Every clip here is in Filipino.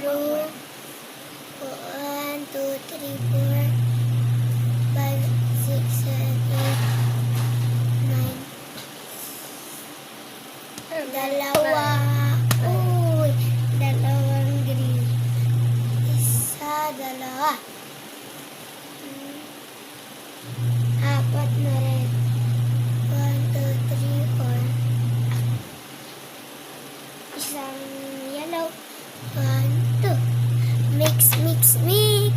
0, 1, 2, 3, 4, 5, 6, 7, 8, 9. Dalawa. Uy, dalawang green. Isa, dalawa. Apat na red. 1, 2, 3, 4. Isang yellow. 1, 2. Mix, mix, mix.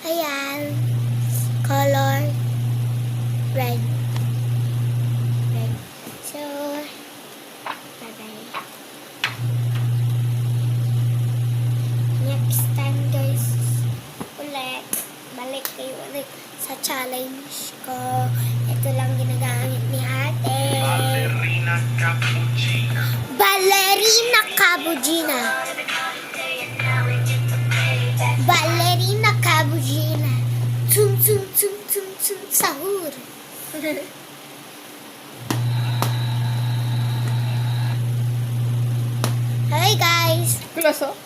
Ayan. Color red. Red. So, bye-bye. Next time guys, ulit, balik kayo ulit sa challenge ko. Ito lang ginagamit ni ate. Ballerina cappuccina. Ballerina Cabugina. Ballerina Cabugina. Tum tum tum tum tum sahur. Hi guys. Kuloso?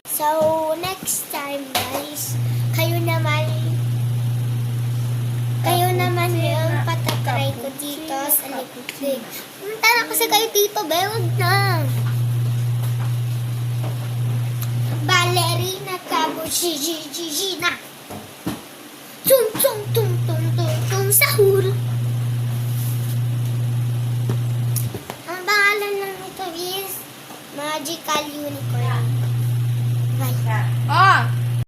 So next time guys, kayo naman yung patatry ko dito sa likod. Punta na kasi kayo dito, bewag na. Ballerina Cabugina. Tum tum tum tum tum tum sahur. Ang pangalan lang ito is Magical Unicorn.